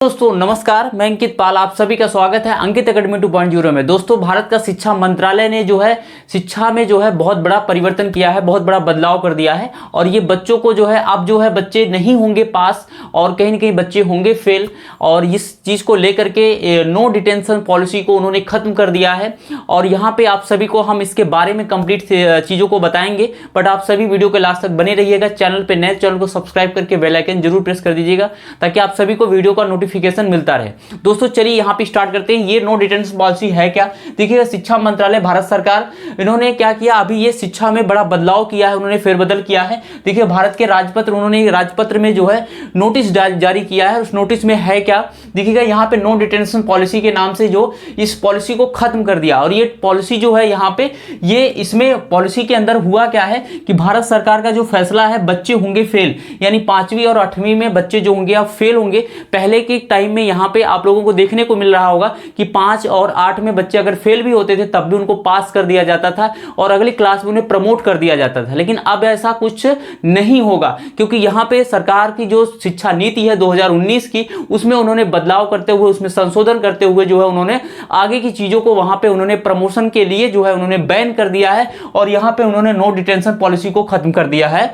दोस्तों नमस्कार, मैं अंकित पाल, आप सभी का स्वागत है अंकित एकेडमी 2.0 में। दोस्तों भारत का शिक्षा मंत्रालय ने जो है शिक्षा में जो है बहुत बड़ा परिवर्तन किया है, बहुत बड़ा बदलाव कर दिया है। और ये बच्चों को जो है अब जो है बच्चे नहीं होंगे पास और कहीं ना कहीं बच्चे होंगे फेल। और इस चीज़ को लेकर के नो डिटेंशन पॉलिसी को उन्होंने खत्म कर दिया है। और यहाँ पे आप सभी को हम इसके बारे में कंप्लीट चीज़ों को बताएंगे, बट आप सभी वीडियो के लास्ट तक बने रहिएगा। चैनल पे नए, चैनल को सब्सक्राइब करके बेल आइकन जरूर प्रेस कर दीजिएगा ताकि आप सभी को वीडियो का नोटिफिकेशन मिलता रहे। दोस्तों चलिए यहाँ पे स्टार्ट करते हैं। ये नो डिटेंशन पॉलिसी है क्या? देखिएगा, शिक्षा मंत्रालय भारत सरकार इन्होंने क्या किया, अभी ये शिक्षा में बड़ा बदलाव किया है, उन्होंने फेरबदल किया है। देखिए भारत के राजपत्र, उन्होंने राजपत्र में जो है नोटिस जारी किया है। उस नोटिस में है क्या, देखिएगा यहाँ पे नो डिटेंशन पॉलिसी के नाम से जो इस पॉलिसी को खत्म कर दिया। और ये पॉलिसी जो है यहाँ पे ये इसमें पॉलिसी के अंदर हुआ क्या है कि भारत सरकार का जो फैसला है, बच्चे होंगे फेल, यानी 5वीं और 8वीं में बच्चे जो होंगे आप फेल होंगे। पहले के टाइम में यहाँ पे आप लोगों को देखने को मिल रहा होगा कि 5 और 8 में बच्चे अगर फेल भी होते थे तब भी उनको पास कर दिया जाता था और अगली क्लास में उन्हें प्रमोट कर दिया जाता था। लेकिन अब ऐसा कुछ नहीं होगा, क्योंकि यहाँ पे सरकार की जो शिक्षा नीति है 2019 की, उसमें उन्होंने बदलाव करते हुए, उसमें संशोधन करते हुए जो है उन्होंने आगे की चीजों को वहां पे उन्होंने प्रमोशन के लिए जो है उन्होंने बैन कर दिया है। और यहाँ पे उन्होंने नो डिटेंशन पॉलिसी को खत्म कर दिया है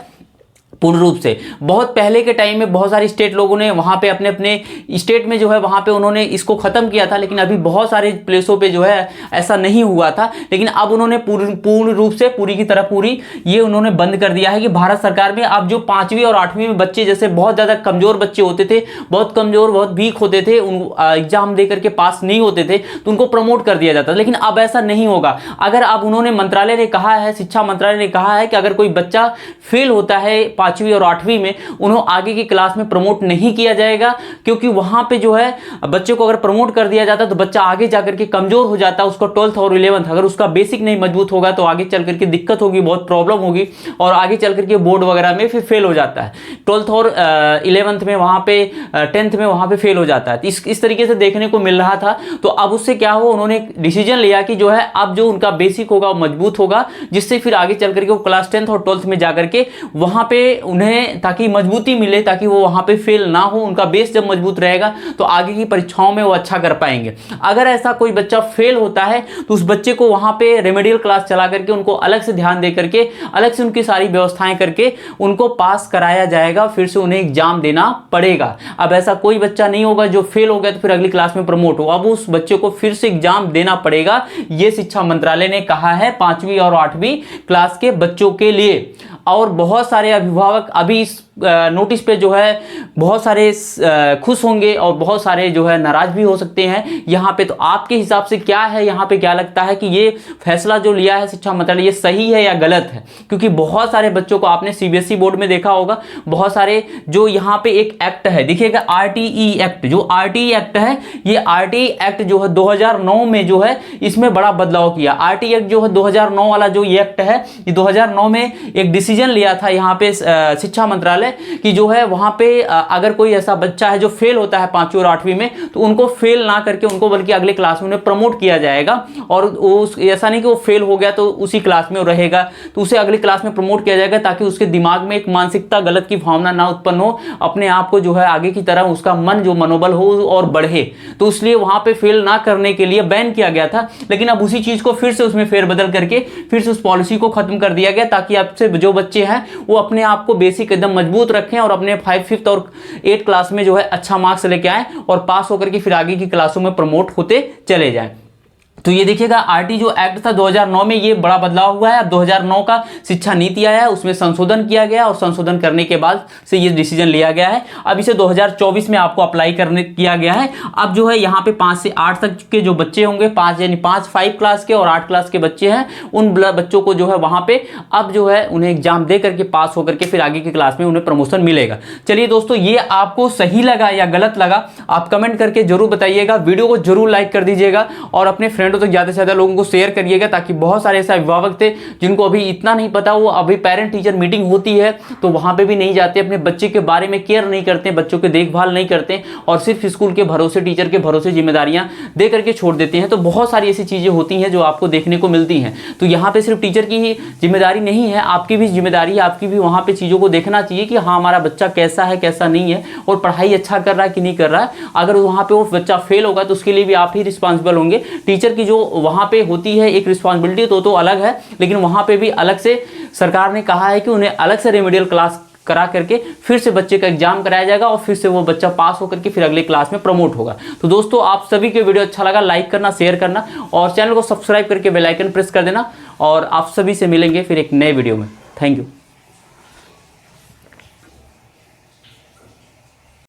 पूर्ण रूप से। बहुत पहले के टाइम में बहुत सारे स्टेट लोगों ने वहां पे अपने अपने स्टेट में जो है वहां पे उन्होंने इसको खत्म किया था, लेकिन अभी बहुत सारे प्लेसों पे जो है ऐसा नहीं हुआ था। लेकिन अब उन्होंने पूर्ण रूप से पूरी की तरह पूरी ये उन्होंने बंद कर दिया है कि भारत सरकार में अब जो 5वीं और 8वीं में बच्चे जैसे बहुत ज्यादा कमजोर बच्चे होते थे, बहुत कमजोर, बहुत वीक होते थे, एग्जाम दे करके पास नहीं होते थे, तो उनको प्रमोट कर दिया जाता था। लेकिन अब ऐसा नहीं होगा। अगर अब उन्होंने मंत्रालय ने कहा है, शिक्षा मंत्रालय ने कहा है कि अगर कोई बच्चा फेल होता है 5वीं और 8वीं में, उन्हें आगे की क्लास में प्रमोट नहीं किया जाएगा, क्योंकि वहां पे जो है बच्चे को अगर प्रमोट कर दिया जाता तो बच्चा आगे जाकर के कमजोर हो जाता। उसको 12th और 11th अगर उसका बेसिक नहीं मजबूत होगा तो आगे चल करके दिक्कत होगी, बहुत प्रॉब्लम होगी और आगे चल करके बोर्ड वगैरह में फिर फेल हो जाता है। 12th और 11th में वहां पे 10th में वहां पे फेल हो जाता है। इस तरीके से देखने को मिल रहा था। तो अब उससे क्या हुआ, उन्होंने डिसीजन लिया कि जो है अब जो उनका बेसिक होगा वो मजबूत होगा, जिससे फिर आगे चल करके वो क्लास 10th और 12th में जाकर के वहां पे उन्हें ताकि मजबूती मिले, ताकि वो वहां पे फेल ना हो। उनका बेस जब मजबूत रहेगा तो आगे की परीक्षाओं में वो अच्छा कर पाएंगे। अगर ऐसा कोई बच्चा फेल होता है तो उस बच्चे को वहां पे रेमेडियल क्लास चला करके उनको अलग से ध्यान दे करके, अलग से उनकी सारी व्यवस्थाएं करके उनको पास कराया जाएगा, फिर से उन्हें एग्जाम देना पड़ेगा। अब ऐसा कोई बच्चा नहीं होगा जो फेल हो गया तो फिर अगली क्लास में प्रमोट हो, अब उस बच्चे को फिर से एग्जाम देना पड़ेगा। यह शिक्षा मंत्रालय ने कहा है 5वीं और 8वीं क्लास के बच्चों के लिए। और बहुत सारे अभिभावक अभी इस नोटिस पे जो है बहुत सारे खुश होंगे और बहुत सारे जो है नाराज भी हो सकते हैं यहाँ पे। तो आपके हिसाब से क्या है, यहाँ पे क्या लगता है कि ये फैसला जो लिया है शिक्षा मंत्रालय, ये सही है या गलत है? क्योंकि बहुत सारे बच्चों को आपने सीबीएसई बोर्ड में देखा होगा, बहुत सारे जो यहाँ पे एक एक्ट है, देखिएगा आरटीई एक्ट, जो आरटीई एक्ट है, ये आरटीई एक्ट जो है 2009 में जो है इसमें बड़ा बदलाव किया। आरटीई एक्ट जो है 2009 वाला जो ये एक्ट है, ये 2009 में एक डिसीजन लिया था यहाँ पे शिक्षा मंत्रालय कि जो है वहां पे अगर कोई ऐसा बच्चा है जो फेल होता है 5वीं और 8वीं में, तो उनको फेल ना करके उनको बल्कि अगले क्लास में उन्हें प्रमोट किया जाएगा। और ऐसा नहीं कि वो फेल हो गया तो उसी क्लास में वो रहेगा, तो उसे अगली क्लास में प्रमोट किया जाएगा ताकि उसके दिमाग में एक मानसिकता गलत की भावना ना उत्पन्न हो, अपने आप को जो है आगे की तरह उसका मन जो मनोबल हो और बढ़े। तो इसलिए वहां पे फेल ना करने के लिए बैन किया गया था। लेकिन अब उसी चीज को फिर से उसमें फेरबदल करके फिर से उस पॉलिसी को खत्म कर दिया गया, ताकि आपसे जो बच्चे हैं वो अपने आप को बेसिक एकदम मजबूत रखें और अपने 5th, 5th और 8th क्लास में जो है अच्छा मार्क्स लेके आए और पास होकर के फिर आगे की क्लासों में प्रमोट होते चले जाएं। तो ये देखिएगा आरटी जो एक्ट था 2009 में, ये बड़ा बदलाव हुआ है। अब 2009 का शिक्षा नीति आया है, उसमें संशोधन किया गया और संशोधन करने के बाद से ये डिसीजन लिया गया है। अब इसे 2024 में आपको अप्लाई करने किया गया है। अब जो है यहाँ पे 5 से 8 तक के जो बच्चे होंगे, 5 यानी 5 क्लास के और 8 क्लास के बच्चे हैं, उन बच्चों को जो है वहां पे अब जो है उन्हें एग्जाम दे करके पास होकर के फिर आगे की क्लास में उन्हें प्रमोशन मिलेगा। चलिए दोस्तों, ये आपको सही लगा या गलत लगा आप कमेंट करके जरूर बताइएगा। वीडियो को जरूर लाइक कर दीजिएगा और अपने फ्रेंडों वीडियो तो ज़्यादा से ज़्यादा लोगों को शेयर करिएगा, ताकि बहुत सारे ऐसे अभिभावक थे जिनको अभी इतना नहीं पता, वो अभी पेरेंट टीचर मीटिंग होती है तो वहाँ पे भी नहीं जाते, अपने बच्चे के बारे में केयर नहीं करते, बच्चों की देखभाल नहीं करते और सिर्फ स्कूल के भरोसे, टीचर के भरोसे जिम्मेदारियां दे करके छोड़ देते हैं। तो बहुत सारी ऐसी चीज़ें होती हैं जो आपको देखने को मिलती हैं। तो यहाँ पे सिर्फ टीचर की ही जिम्मेदारी नहीं है, आपकी भी जिम्मेदारी है, आपकी भी वहाँ पे चीज़ों को देखना चाहिए कि हाँ हमारा बच्चा कैसा है कैसा नहीं है, और पढ़ाई अच्छा कर रहा है कि नहीं कर रहा है। अगर वहाँ पे वो बच्चा फेल होगा तो उसके लिए भी आप ही रिस्पॉन्सिबल होंगे। टीचर की जो वहाँ पे होती है एक रिस्पॉन्सिबिलिटी तो अलग है, लेकिन वहाँ पे भी अलग से सरकार ने कहा है कि उन्हें अलग से रेमेडियल क्लास करा करके फिर से बच्चे का एग्जाम कराया जाएगा और फिर से वो बच्चा पास होकर के फिर अगले क्लास में प्रमोट होगा। तो दोस्तों आप सभी के वीडियो अच्छा लगा, लाइक करना, शेयर करना और चैनल को सब्सक्राइब करके बेल आइकन प्रेस कर देना, और आप सभी से मिलेंगे फिर एक नए वीडियो में। Thank you.